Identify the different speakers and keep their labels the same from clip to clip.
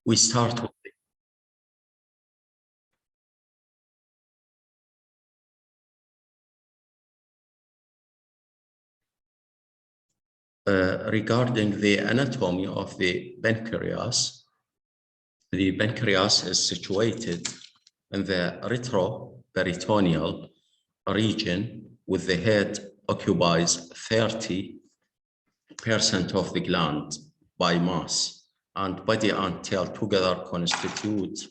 Speaker 1: we start with regarding the anatomy of the pancreas. The pancreas is situated in the retroperitoneal region, with the head occupies 30% of the gland by mass, and body and tail together constitute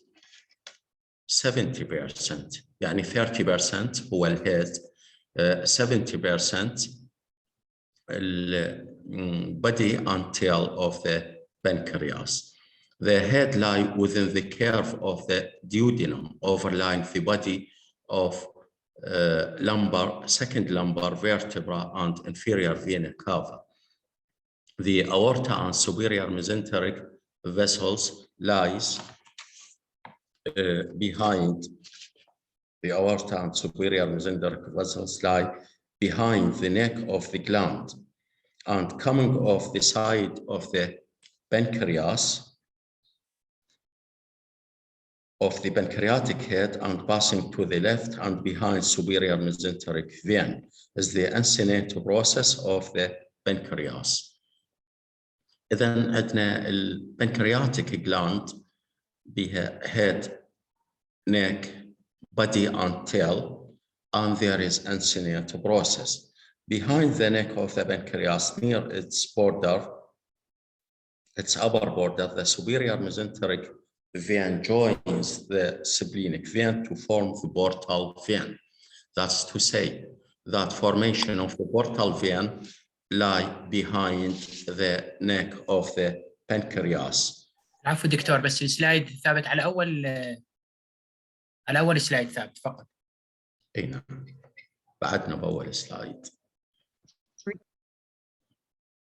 Speaker 1: 70%. يعني 30% هو الهيد، 70% body and tail of the pancreas. The head lies within the curve of the duodenum, overlying the body of second lumbar vertebra and inferior vena cava. The aorta and superior mesenteric vessels lies behind. The aorta and superior mesenteric vessels lie behind the neck of the gland, and coming off the side of the pancreas, of the pancreatic head, and passing to the left and behind superior mesenteric vein is the uncinate process of the pancreas. إذن عندنا البنكرياتيك gland بها head, neck, body and tail, and there is uncinate process. Behind the neck of the pancreas, near its border, its upper border, the superior mesenteric vein joins the splenic vein to form the portal vein. That's to say that formation of the portal vein lie behind the neck of the pancreas.
Speaker 2: عفوا دكتور، بس السلايد ثابت على أول سلايد ثابت فقط.
Speaker 1: اي نعم، بعدنا بأول سلايد.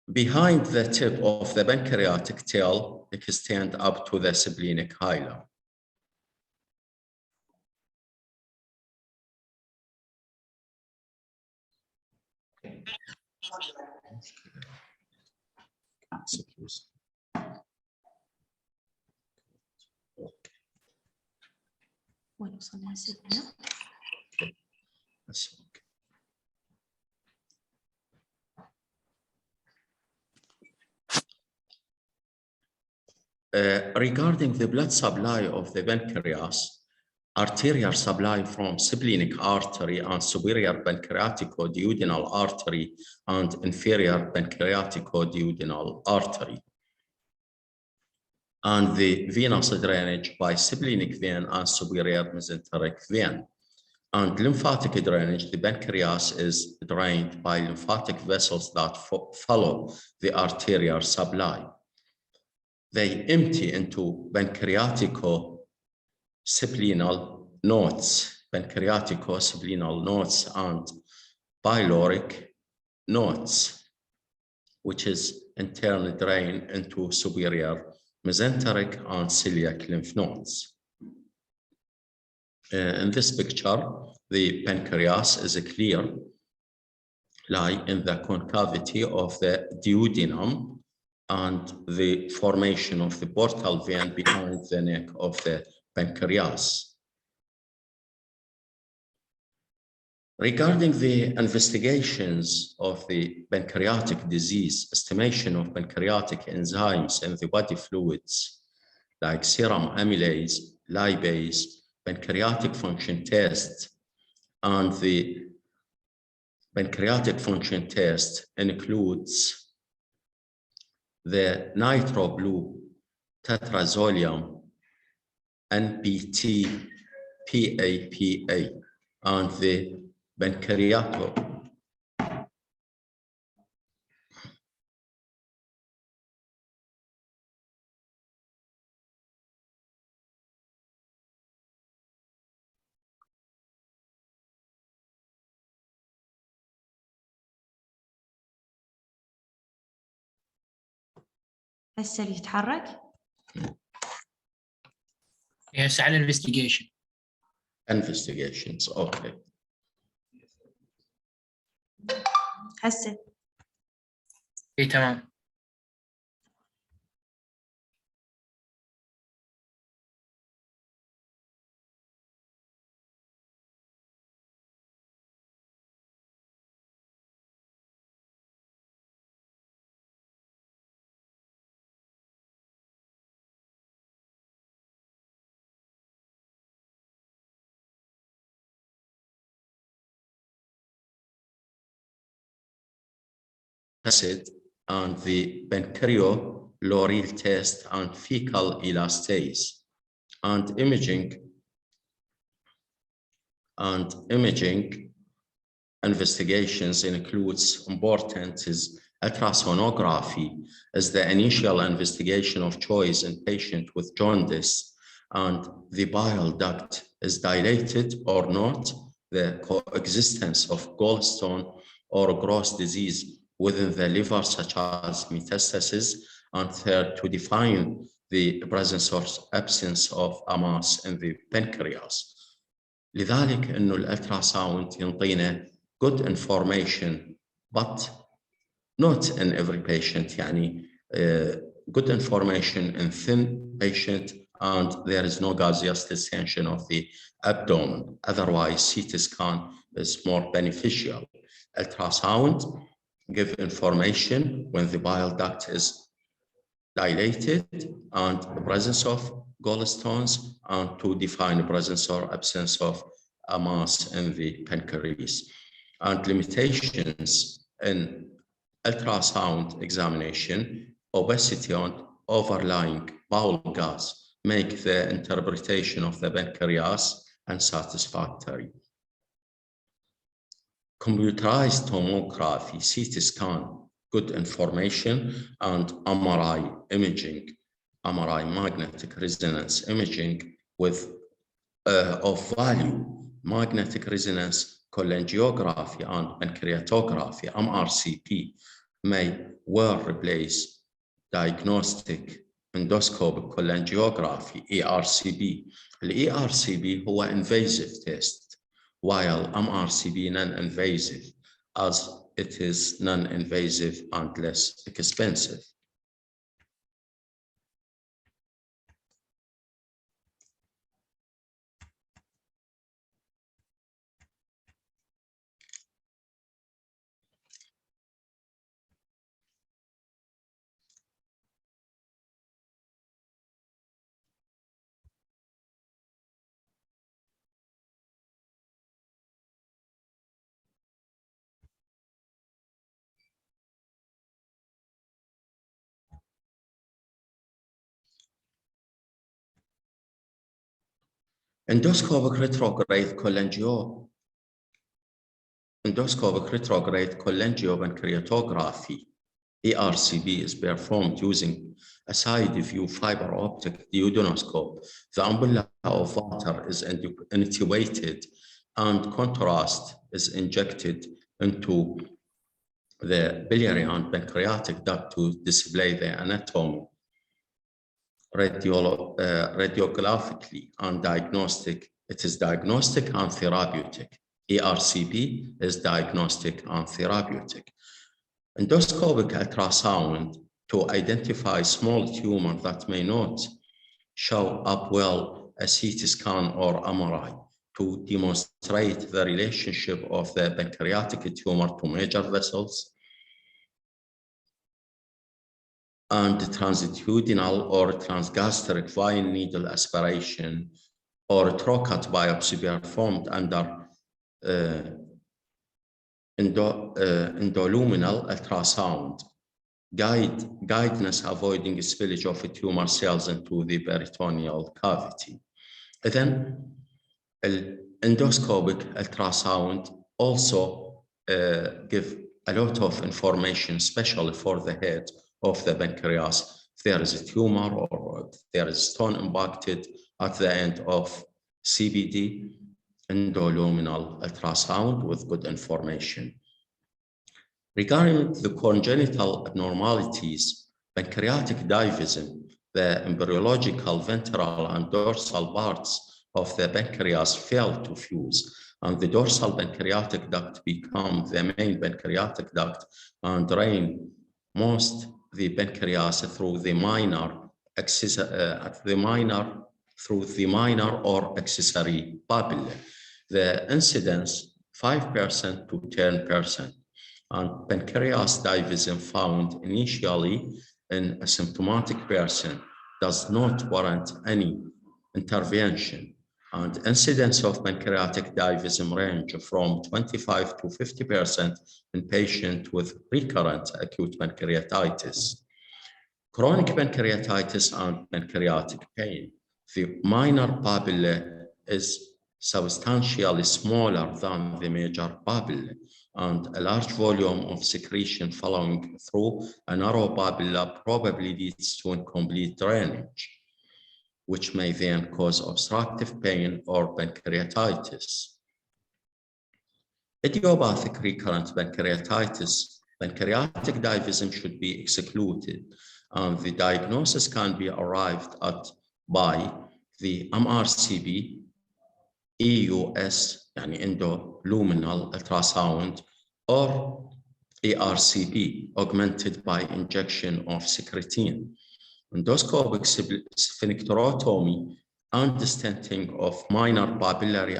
Speaker 1: Behind the tip of the pancreatic tail extend up to the splenic hilum. Regarding the blood supply of the pancreas, arterial supply from splenic artery and superior pancreatico-duodenal artery and inferior pancreatico-duodenal artery, and the venous drainage by splenic vein and superior mesenteric vein, and lymphatic drainage. The pancreas is drained by lymphatic vessels that follow the arterial supply. They empty into pancreatico-splenal nodes, and pyloric nodes, which is in turn drained into superior mesenteric and celiac lymph nodes. In this picture, the pancreas is clear, lie in the concavity of the duodenum, and the formation of the portal vein behind the neck of the pancreas. Regarding the investigations of the pancreatic disease, estimation of pancreatic enzymes in the body fluids like serum amylase, lipase, pancreatic function test, and the pancreatic function test includes the nitro-blue tetrazolium NPT-PAPA and the pancreato
Speaker 3: هسه اللي يتحرك.
Speaker 2: يس على investigation.
Speaker 1: Investigations, okay.
Speaker 3: هسه.
Speaker 2: اي تمام.
Speaker 1: acid and the pancreoloreal test and fecal elastase. And imaging investigations includes important is ultrasonography as the initial investigation of choice in patient with jaundice, and the bile duct is dilated or not, the coexistence of gallstone or gross disease within the liver such as metastasis, and third, to define the presence or absence of a mass in the pancreas. لذلك إنه الالتراساوند ينطينا good information but not in every patient, يعني good information in thin patient and there is no gaseous distension of the abdomen. Otherwise, CT scan is more beneficial. Ultrasound give information when the bile duct is dilated and the presence of gallstones, and to define the presence or absence of a mass in the pancreas. And limitations in ultrasound examination, obesity and overlying bowel gas make the interpretation of the pancreas unsatisfactory. Computerized tomography, CT scan, good information, and MRI imaging, MRI magnetic resonance imaging with of value, magnetic resonance cholangiography and pancreatography, MRCP, may well replace diagnostic endoscopic cholangiography, ERCP. The ERCP هو invasive test, while MRCP non-invasive, as it is non-invasive and less expensive. Endoscopic retrograde cholangiopancreatography, ERCP, is performed using a side view fiber optic duodenoscope. The ampulla of water is intubated and contrast is injected into the biliary and pancreatic duct to display the anatomy radiographically and diagnostic. It is diagnostic and therapeutic. ERCP is diagnostic and therapeutic. Endoscopic ultrasound to identify small tumor that may not show up well a CT scan or MRI to demonstrate the relationship of the pancreatic tumor to major vessels and transduodenal or transgastric fine needle aspiration or trocar biopsy performed under endoluminal ultrasound, guidance avoiding spillage of tumor cells into the peritoneal cavity. Then endoscopic ultrasound also give a lot of information, especially for the head of the pancreas. If there is a tumor or if there is stone impacted at the end of CBD, endoluminal ultrasound with good information. Regarding the congenital abnormalities, pancreatic divism, the embryological ventral and dorsal parts of the pancreas fail to fuse, and the dorsal pancreatic duct become the main pancreatic duct and drain most the pancreas through the minor or accessory papilla. The incidence 5% to 10%, and pancreas divism found initially in a symptomatic person does not warrant any intervention. And incidence of pancreatic divism range from 25 to 50% in patients with recurrent acute pancreatitis. Chronic pancreatitis and pancreatic pain. The minor papilla is substantially smaller than the major papilla, and a large volume of secretion following through a narrow papilla probably leads to incomplete drainage, which may then cause obstructive pain or pancreatitis. Idiopathic recurrent pancreatitis, pancreatic divism should be excluded, and the diagnosis can be arrived at by the MRCP, EUS, يعني endoluminal ultrasound, or ERCP, augmented by injection of secretin. Endoscopic sphincterotomy and stenting of minor papillary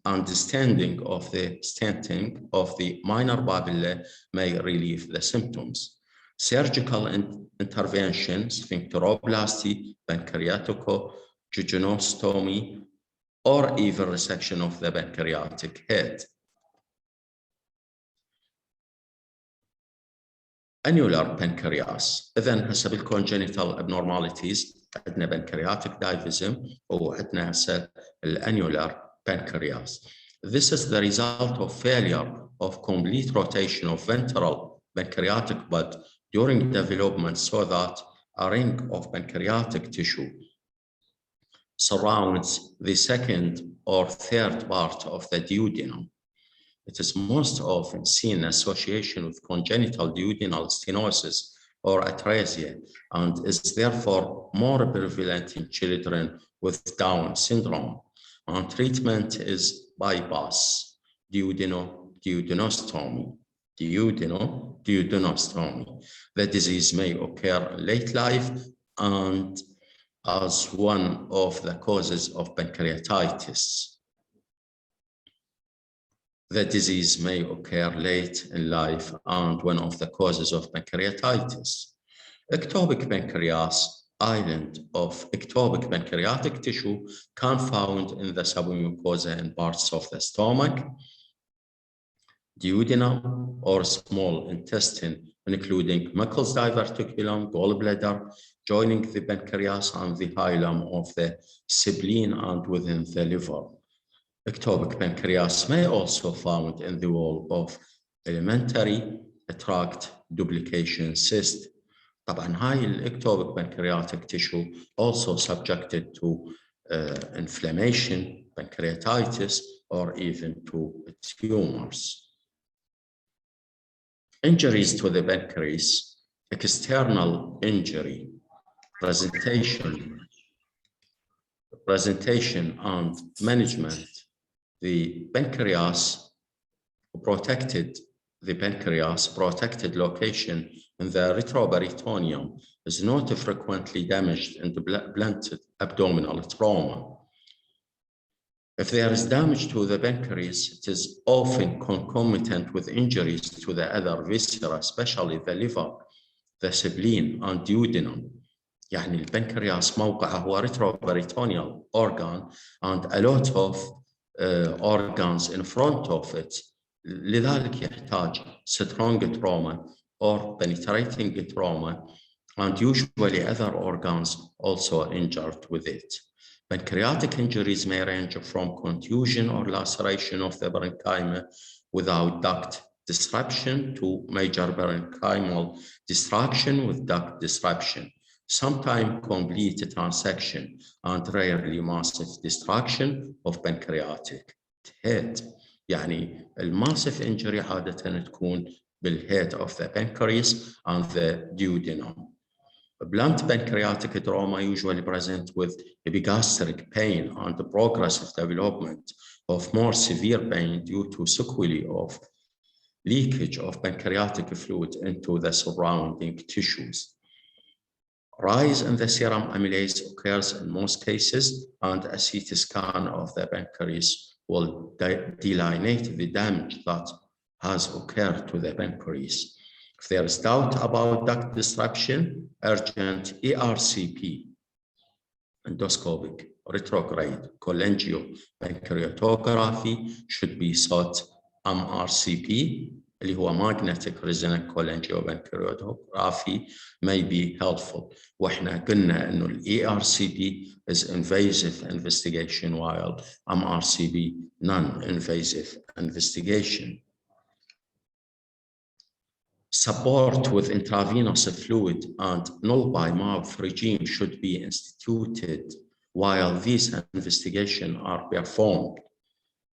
Speaker 1: understanding of the stenting of the minor papilla may relieve the symptoms. Surgical interventions, sphincteroplasty, pancreatico-jejunostomy, or even resection of the pancreatic head. Annular pancreas. إذن حسب الcongenital abnormalities عندنا pancreatic divism وعندنا هسه annular pancreas. This is the result of failure of complete rotation of ventral pancreatic bud during development, so that a ring of pancreatic tissue surrounds the second or third part of the duodenum. It is most often seen in association with congenital duodenal stenosis or atresia, and is therefore more prevalent in children with Down syndrome. And treatment is bypass, duodenostomy. The disease may occur late life and as one of the causes of pancreatitis. The disease may occur late in life and one of the causes of pancreatitis. Ectopic pancreas, island of ectopic pancreatic tissue, can found in the submucosa and parts of the stomach, duodenum, or small intestine, including Meckel's diverticulum, gallbladder, joining the pancreas and the hilum of the spleen and within the liver. Ectopic pancreas may also found in the wall of alimentary tract duplication cyst. طبعا هاي الectopic pancreatic tissue also subjected to inflammation, pancreatitis, or even to tumors. Injuries to the pancreas, external injury, presentation and management. The pancreas protected location in the retroperitoneum is not frequently damaged in the blunted abdominal trauma. If there is damage to the pancreas, it is often concomitant with injuries to the other viscera, especially the liver, the spleen, and duodenum. يعني البنكرياس موقعه هو retroperitoneal organ, and a lot of organs in front of it. لذلك يحتاج strong trauma or penetrating trauma, and usually other organs also injured with it. Pancreatic injuries may range from contusion or laceration of the parenchyma without duct disruption to major parenchymal destruction with duct disruption, sometimes complete transection, and rarely massive destruction of pancreatic head. يعني الماسيف injury عادة تكون بالhead of the pancreas and the duodenum. Blunt pancreatic trauma usually present with epigastric pain and the progressive development of more severe pain due to sequelae of leakage of pancreatic fluid into the surrounding tissues. Rise in the serum amylase occurs in most cases, and a CT scan of the pancreas will delineate the damage that has occurred to the pancreas. If there is doubt about duct disruption, urgent ERCP endoscopic retrograde cholangiopancreatography should be sought MRCP اللي هو magnetic resonant cholangiopancreatography may be helpful. واحنا قلنا انه ERCP is invasive investigation while MRCP non-invasive investigation. Support with intravenous fluid and null by mouth regime should be instituted while these investigations are performed.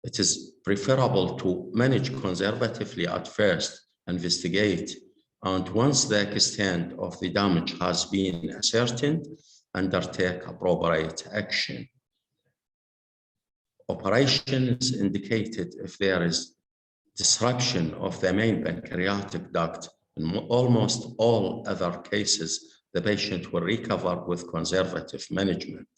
Speaker 1: It is preferable to manage conservatively at first, investigate, and once the extent of the damage has been ascertained, undertake appropriate action. Operation is indicated if there is disruption of the main pancreatic duct. In almost all other cases, the patient will recover with conservative management.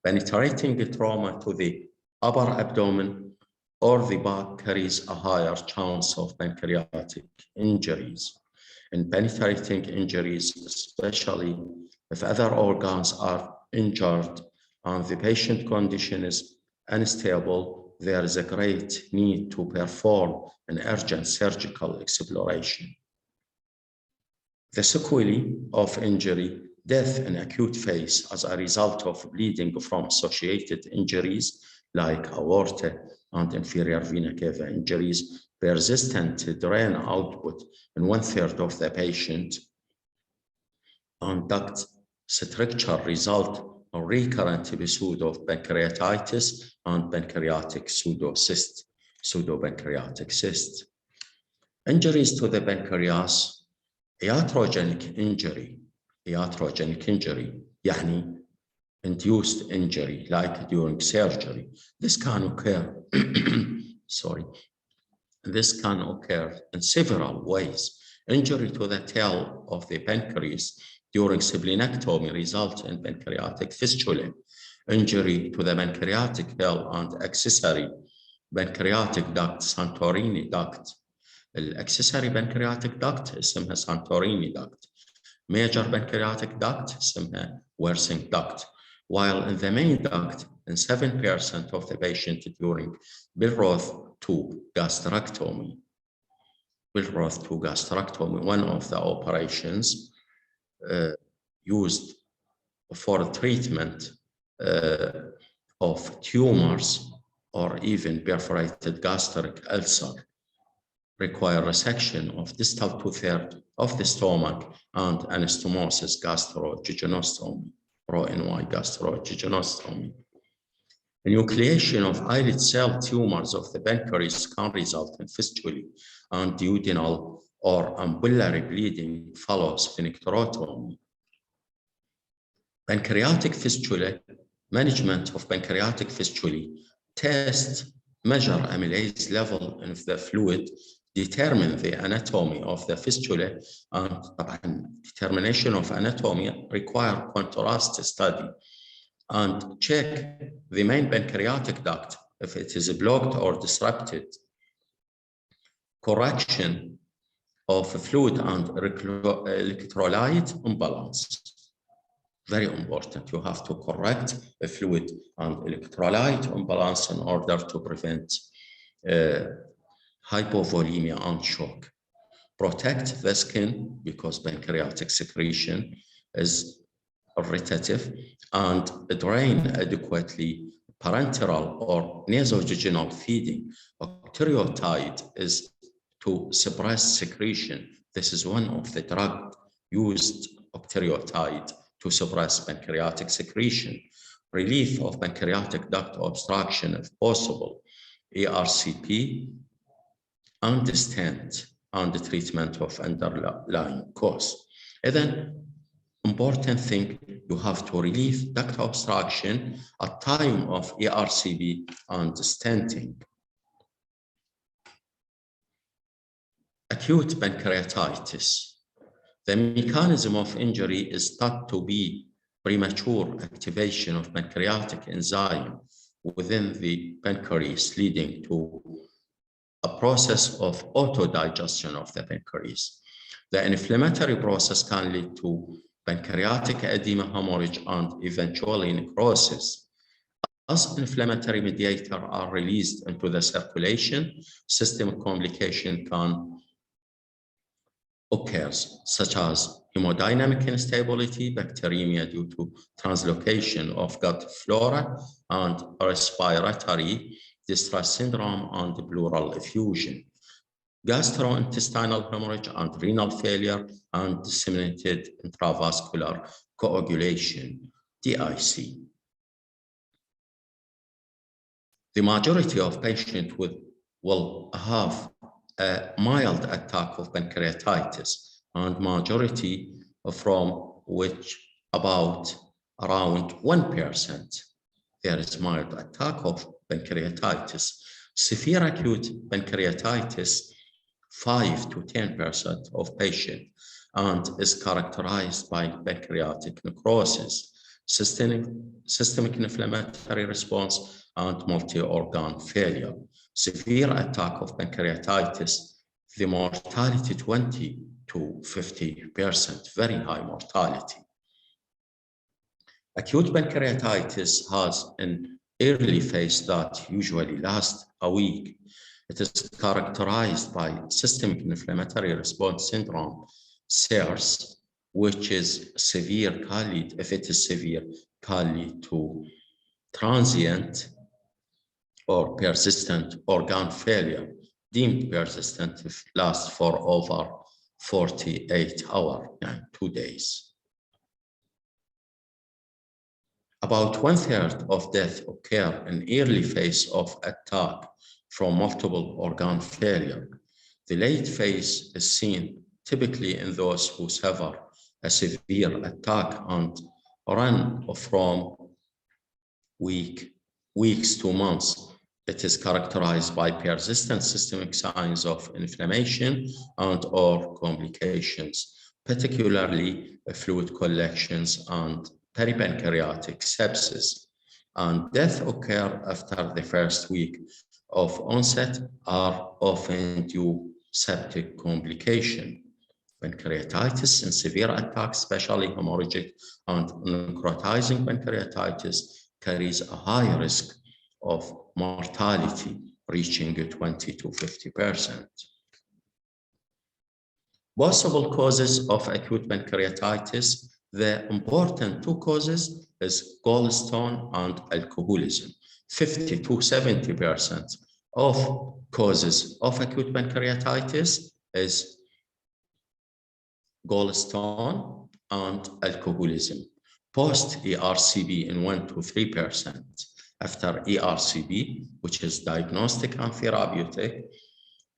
Speaker 1: Penetrating trauma to the upper abdomen or the back carries a higher chance of pancreatic injuries. In penetrating injuries, especially if other organs are injured and the patient condition is unstable, there is a great need to perform an urgent surgical exploration. The sequelae of injury, death in acute phase as a result of bleeding from associated injuries like aorta and inferior vena cava injuries, persistent drain output in 1/3 of the patient, and duct stricture result in recurrent episode of pancreatitis and pancreatic pseudopancreatic cyst. Injuries to the pancreas, iatrogenic injury, يعني induced injury like during surgery. This can occur, This can occur in several ways. Injury to the tail of the pancreas during splenectomy results in pancreatic fistula. Injury to the pancreatic tail and accessory pancreatic duct, Santorini duct. Accessory pancreatic duct اسمها Santorini duct. Major pancreatic duct اسمها Wirsing duct. While in the main duct, in 7% of the patient during Billroth tube gastrectomy. One of the operations used for treatment of tumors or even perforated gastric ulcer, require resection of distal 2/3 of the stomach and anastomosis gastrojejunectomy. Pro-NY gastrojejunectomy. Enucleation of islet cell tumors of the pancreas can result in fistulae and duodenal or ambulatory bleeding follows sphincterotomy. Pancreatic fistula, management of pancreatic fistulae, test, measure amylase level in the fluid, determine the anatomy of the fistula, and determination of anatomy require contrast study, and check the main pancreatic duct if it is blocked or disrupted. Correction of fluid and electrolyte imbalance. Very important. You have to correct the fluid and electrolyte imbalance in order to prevent hypovolemia and shock. Protect the skin because pancreatic secretion is irritative, and drain adequately parenteral or nasojejunal feeding. Octreotide is to suppress secretion. This is one of the drugs used, octreotide, to suppress pancreatic secretion. Relief of pancreatic duct obstruction if possible. ERCP, and stent, and the treatment of underlying cause. And then, important thing, you have to relieve duct obstruction at time of ERCP and stenting. Acute pancreatitis. The mechanism of injury is thought to be premature activation of pancreatic enzyme within the pancreas, leading to a process of autodigestion of the pancreas. The inflammatory process can lead to pancreatic edema, hemorrhage, and eventually necrosis. As inflammatory mediators are released into the circulation, systemic complication can occur, such as hemodynamic instability, bacteremia due to translocation of gut flora, and respiratory distress syndrome and pleural effusion, gastrointestinal hemorrhage and renal failure, and disseminated intravascular coagulation, DIC. The majority of patients will have a mild attack of pancreatitis, and majority from which around 1% there is mild attack of pancreatitis. Severe acute pancreatitis, 5 to 10% of patients, and is characterized by pancreatic necrosis, systemic inflammatory response, and multi-organ failure. Severe attack of pancreatitis, the mortality 20 to 50%, very high mortality. Acute pancreatitis has an early phase that usually lasts a week. It is characterized by systemic inflammatory response syndrome, SIRS, which is severe, can lead, if it is severe, can lead to transient or persistent organ failure, deemed persistent if lasts for over 48 hours, 2 days. About 1/3 of deaths occur in early phase of attack from multiple organ failure. The late phase is seen typically in those who suffer a severe attack and run from weeks to months. It is characterized by persistent systemic signs of inflammation and or complications, particularly fluid collections and peripancreatic sepsis. And death occur after the first week of onset are often due septic complication. Pancreatitis and severe attacks, especially hemorrhagic and necrotizing pancreatitis, carries a high risk of mortality reaching 20 to 50%. Possible causes of acute pancreatitis, the important two causes is gallstone and alcoholism. 50 to 70% of causes of acute pancreatitis is gallstone and alcoholism. Post ERCP in 1 to 3%. After ERCP, which is diagnostic and therapeutic,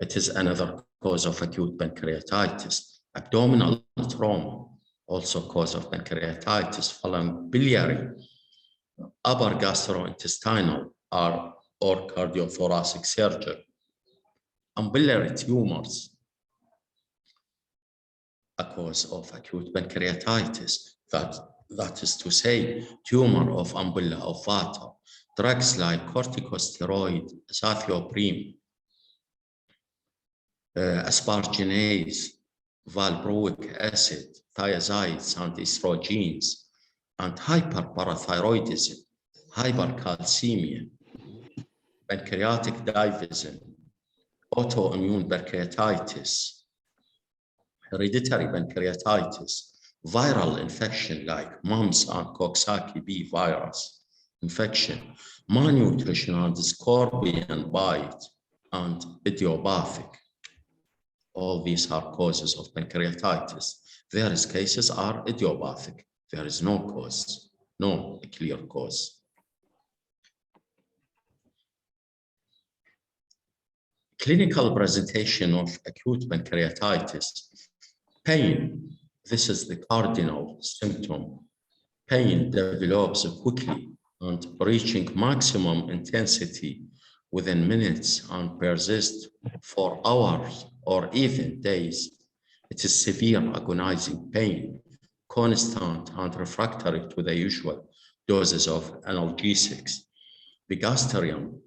Speaker 1: it is another cause of acute pancreatitis. Abdominal trauma, also cause of pancreatitis following biliary, upper gastrointestinal or cardiothoracic surgery. Umbiliary tumors, a cause of acute pancreatitis, that is to say, tumor of umbilical of vata. Drugs like corticosteroid, azathioprine, asparaginase, valproic acid, thiazides, and estrogens, and hyperparathyroidism, hypercalcemia, pancreatic divism, autoimmune pancreatitis, hereditary pancreatitis, viral infection like mumps and Coxsackie-B virus infection, malnutrition and scorpion bite, and idiopathic. All these are causes of pancreatitis. Various cases are idiopathic. There is no cause, no clear cause. Clinical presentation of acute pancreatitis. Pain, this is the cardinal symptom. Pain develops quickly and reaching maximum intensity within minutes and persists for hours or even days. It is severe agonizing pain, constant and refractory to the usual doses of analgesics. Bigastrium,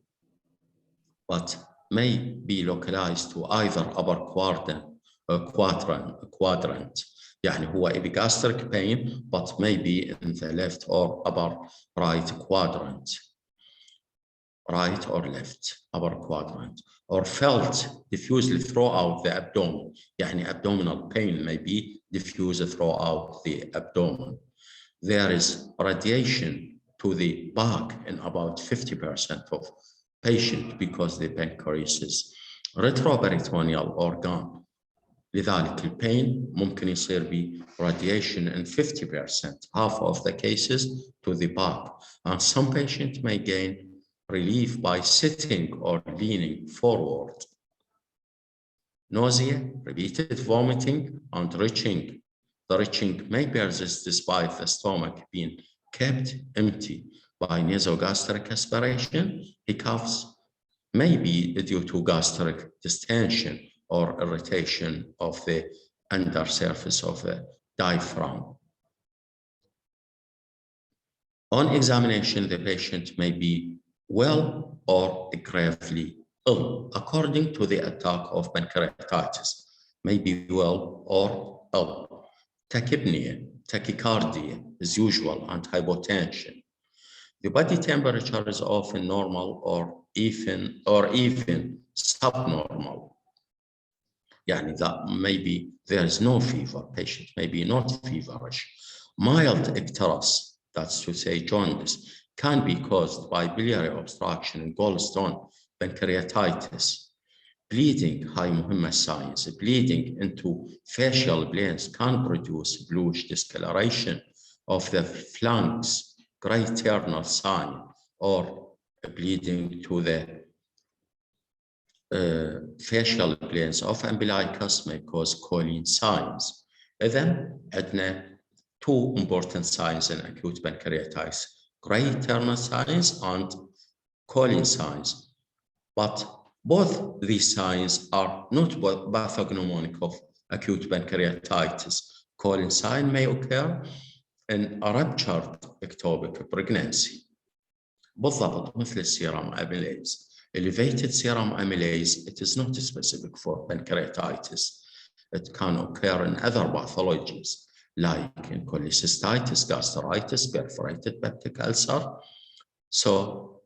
Speaker 1: but may be localized to either upper quadrant. يعني هو epigastric pain but maybe in the left or upper right quadrant, right or left upper quadrant, or felt diffusely throughout the abdomen. يعني abdominal pain may be diffused throughout the abdomen. There is radiation to the back in about 50% of patients because the pancreas is retroperitoneal organ. لذلك البين ممكن يصير ب radiation in 50%, half of the cases, to the back. And some patients may gain relief by sitting or leaning forward. Nausea, repeated vomiting, and retching. The retching may persist despite the stomach being kept empty by nasogastric aspiration. Hiccups may be due to gastric distension or irritation of the undersurface of the diaphragm. On examination, the patient may be well or gravely ill according to the attack of pancreatitis. May be well or ill. Tachypnea, tachycardia is usual, and hypotension. The body temperature is often normal or even subnormal. يعني that maybe there is no fever, patient may be not feverish. Mild icterus, that's to say jaundice, can be caused by biliary obstruction and gallstone, pancreatitis. Bleeding, high مهمة signs, bleeding into facial planes can produce bluish discoloration of the flanks, gray terminal sign, or bleeding to the facial planes of umbilicus may cause choline signs. Then, عندنا two important signs in acute pancreatitis: gray terminal signs and choline signs. But both these signs are not pathognomonic of acute pancreatitis. Choline sign may occur in a ruptured ectopic pregnancy. بالضبط مثل السيرام amylase. Elevated serum amylase, it is not specific for pancreatitis. It can occur in other pathologies like in cholecystitis, gastritis, perforated peptic ulcer. So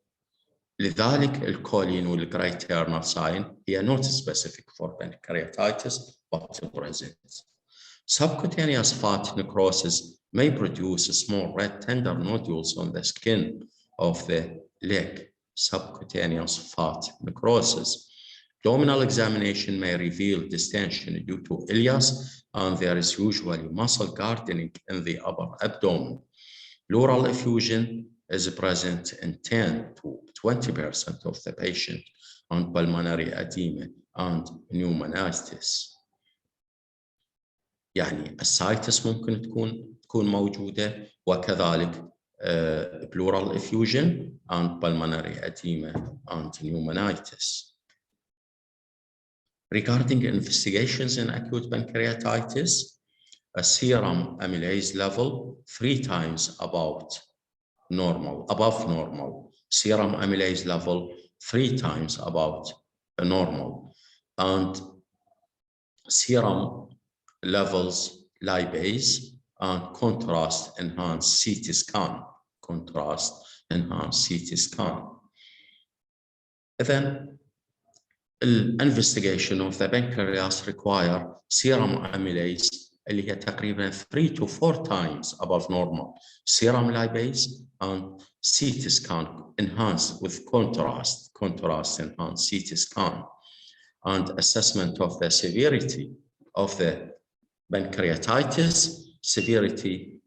Speaker 1: لذلك الكولين والجراي terminal sign هي not specific for pancreatitis but present. Subcutaneous fat necrosis may produce small red tender nodules on the skin of the leg. Subcutaneous fat necrosis. Abdominal examination may reveal distension due to ileus, and there is usually muscle gardening in the upper abdomen. Pleural effusion is present in 10 to 20% of the patient, and pulmonary edema and pneumonitis. يعني السايتس ممكن تكون موجودة وكذلك pleural effusion and pulmonary edema and pneumonitis. Regarding investigations in acute pancreatitis, a serum amylase level 3 times above normal. Serum amylase level 3 times above normal, and serum levels lipase and contrast enhanced CT scan. Then the investigation of the pancreas require serum amylase اللي هي تقريبا 3 to 4 times above normal, serum lipase and CT scan enhanced with contrast enhanced CT scan, and assessment of the severity of the pancreatitis. Severity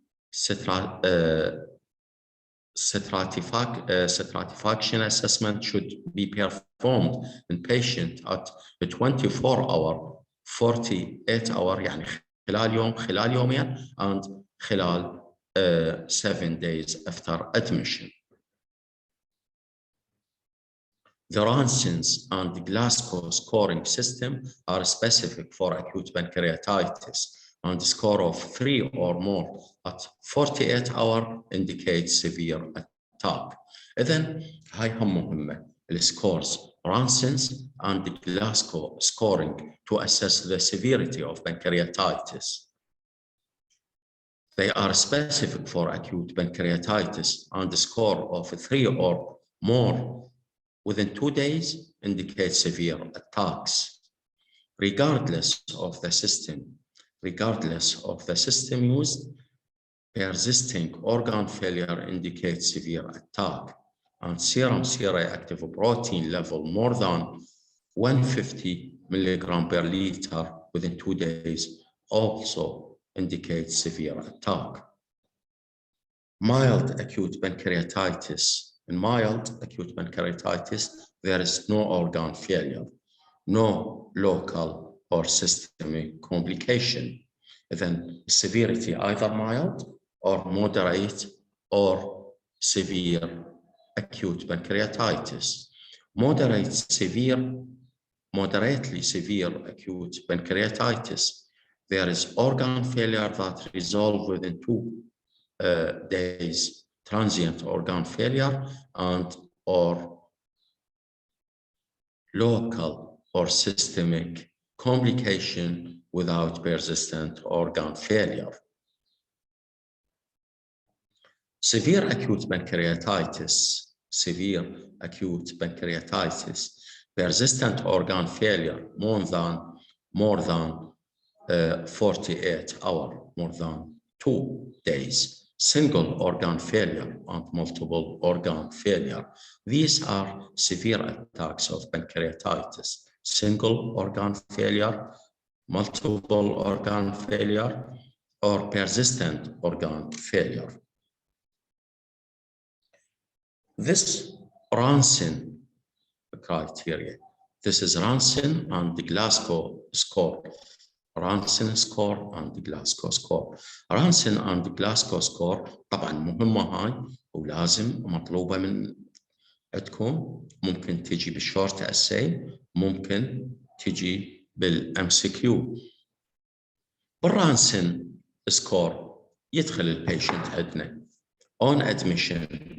Speaker 1: stratification assessment should be performed in patient at a 24-hour, 48-hour يعني خلال يوم خلال يومين and خلال 7 days after admission. The Ranson's and Glasgow scoring system are specific for acute pancreatitis, and a score of 3 or more at 48 hours indicates severe attack. إذن هاي هم مهمة السكورز Ranson's and Glasgow scoring to assess the severity of pancreatitis. They are specific for acute pancreatitis, and a score of 3 or more within 2 days indicates severe attacks. Regardless of the system used, persisting organ failure indicates severe attack, and serum C-reactive protein level more than 150 milligram per liter within 2 days also indicates severe attack. Mild acute pancreatitis. In mild acute pancreatitis, there is no organ failure, no local or systemic complication. Then severity either mild or moderate or severe acute pancreatitis. Moderately severe acute pancreatitis. There is organ failure that resolves within 2 days, transient organ failure, and or local or systemic complication without persistent organ failure. Severe acute pancreatitis, persistent organ failure more than 48 hours, more than 2 days. Single organ failure and multiple organ failure. These are severe attacks of pancreatitis. Single organ failure, multiple organ failure, or persistent organ failure. This Ranson criteria. This is Ranson and the Glasgow score. Ranson score and the Glasgow score. Ranson and the Glasgow score طبعا مهمة هاي ولازم مطلوبة من عندكم. ممكن تجي بالشورت اساي، ممكن تجي بالام سي كيو. بالرانسن سكور يدخل البيشنت عندنا اون ادميشن.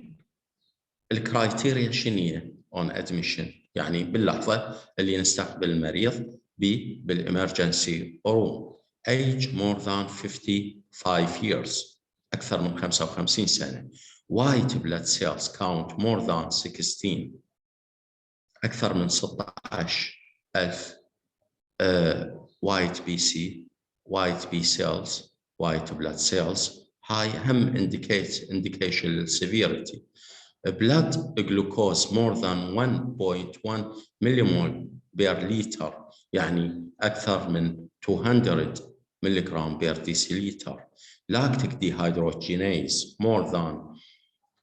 Speaker 1: الكرايتيريا شنية اون ادميشن؟ يعني باللحظة اللي نستقبل المريض بالإمرجنسي روم. age more than 55 years، أكثر من 55 سنة. white blood cells count more than 16، أكثر من 16,000 white BC white B cells white blood cells. هاي هم indication للseverity. blood glucose more than 1.1 millimole per liter، يعني أكثر من 200 ملغرام per deciliter. lactic dehydrogenase more than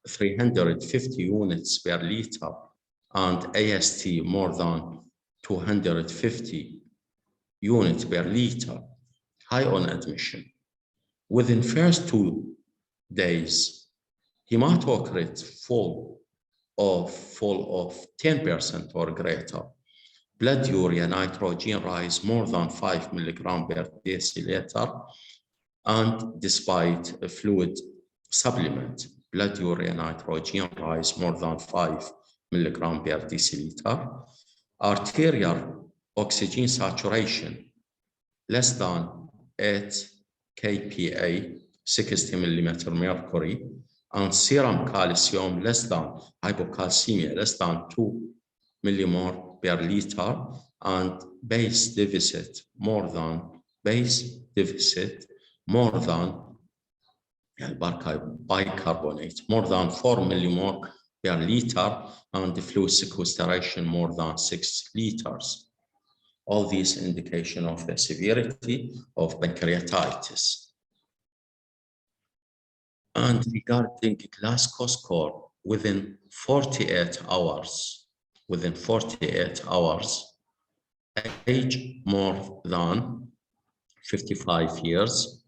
Speaker 1: 350 units per liter, and AST more than 250 units per liter. High on admission. Within first 2 days, hematocrit fall of 10% or greater. Blood urea nitrogen rise more than 5 milligram per deciliter, and despite a fluid supplement, blood urea nitrogen rise more than 5 milligram per deciliter. Arterial oxygen saturation less than 8 kPa, 60 millimeter mercury, and serum calcium less than hypocalcemia, less than 2 millimole per liter, and base deficit more than bicarbonate more than 4 millimole per liter, and the fluid sequestration more than 6 liters. All these indication of the severity of pancreatitis. And regarding Glasgow score, within 48 hours, age more than 55 years,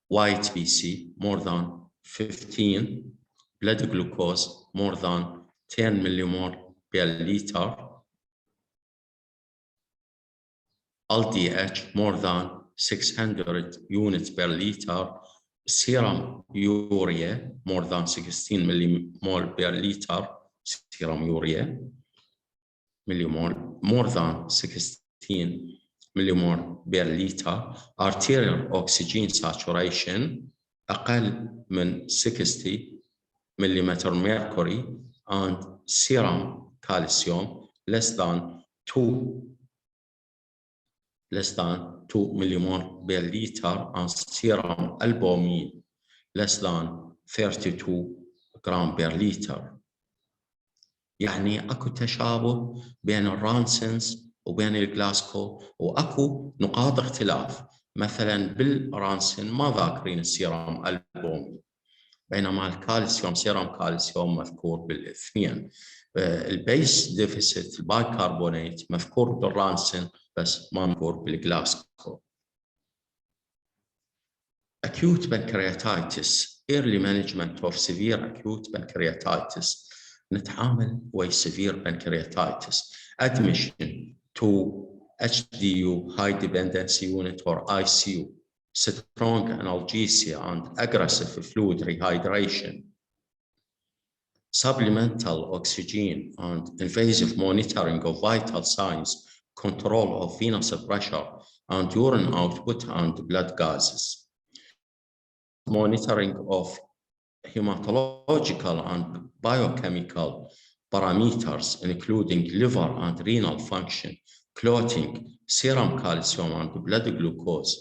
Speaker 1: white BC more than 15, blood glucose more than 10 millimole per liter, LDH more than 600 units per liter, serum urea more than 16 millimole per liter, serum urea millimole more than 16 مليمول بير لتر. arterial oxygen saturation أقل من 60 مليمتر mercury and serum calcium less than 2 millimole per liter and serum albumin less than 32 gram per liter. يعني اكو تشابه بين الرانسنز وبين الجلاسكو، واكو نقاط اختلاف. مثلا بالرانسن ما ذاكرين السيرام البومين، بينما الكالسيوم سيرام كالسيوم مذكور بالاثنين. البيس ديفيسيت البايكربونات مذكور بالرانسن بس ما مذكور بالجلاسكو. acute pancreatitis early management of severe acute pancreatitis. نتعامل ويا severe pancreatitis admission to HDU high dependency unit or ICU, strong analgesia and aggressive fluid rehydration, supplemental oxygen and invasive monitoring of vital signs, control of venous pressure and urine output and blood gases, monitoring of hematological and biochemical parameters including liver and renal function, clotting, serum calcium and blood glucose,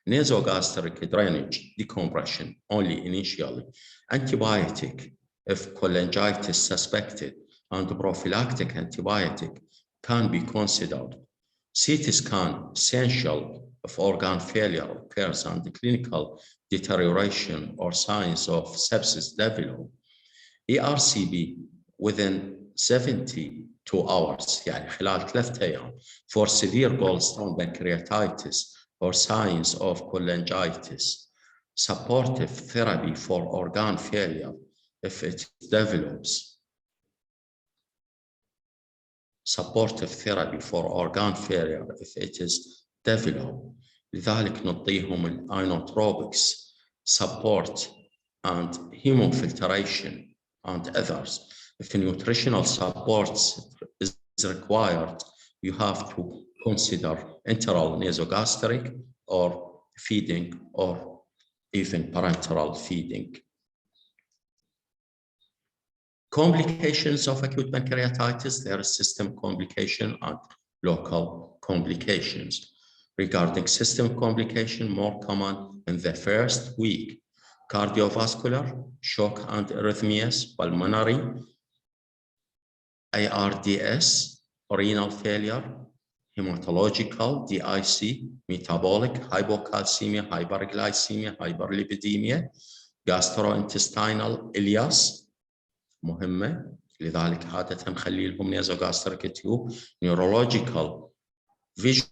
Speaker 1: nasogastric drainage, decompression only initially, antibiotic if cholangitis suspected, and prophylactic antibiotic can be considered. CT scan essential if organ failure occurs and clinical deterioration or signs of sepsis develop. ERCP within 72 hours يعني خلال 3 أيام for severe gallstone pancreatitis or signs of cholangitis. Supportive therapy for organ failure if it develops. Supportive therapy for organ failure if it is developed. لذلك نعطيهم الinotropics, support and hemofiltration and others. If nutritional support is required, you have to consider enteral nasogastric or feeding or even parenteral feeding. Complications of acute pancreatitis, there is system complication and local complications. Regarding system complication, more common in the first week. Cardiovascular, shock and arrhythmias, pulmonary, ARDS, renal failure, hematological, DIC, metabolic, hypocalcemia, hyperglycemia, hyperlipidemia, gastrointestinal ileus مهمة، لذلك عادة نخلي لهم نيزوغاستريك تيوب. neurological, visual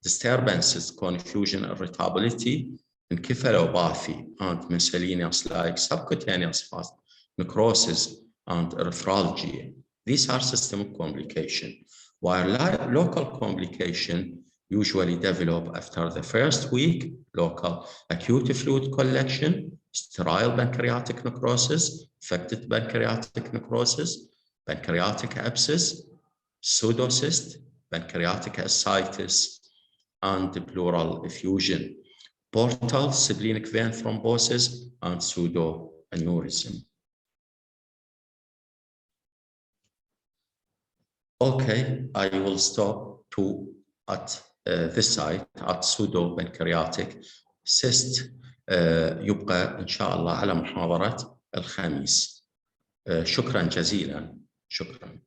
Speaker 1: disturbances, confusion, irritability, encephalopathy and miscellaneous like subcutaneous fast, necrosis and arthralgia. These are systemic complications, while local complication usually develop after the first week. Local acute fluid collection, sterile pancreatic necrosis, affected pancreatic necrosis, pancreatic abscess, pseudocyst, pancreatic ascites, and pleural effusion, portal splenic vein thrombosis, and pseudoaneurysm. Okay, I will stop at this side at pseudopancreatic cyst. يبقى إن شاء الله على محاضرة الخميس. شكرا جزيلا. شكرا.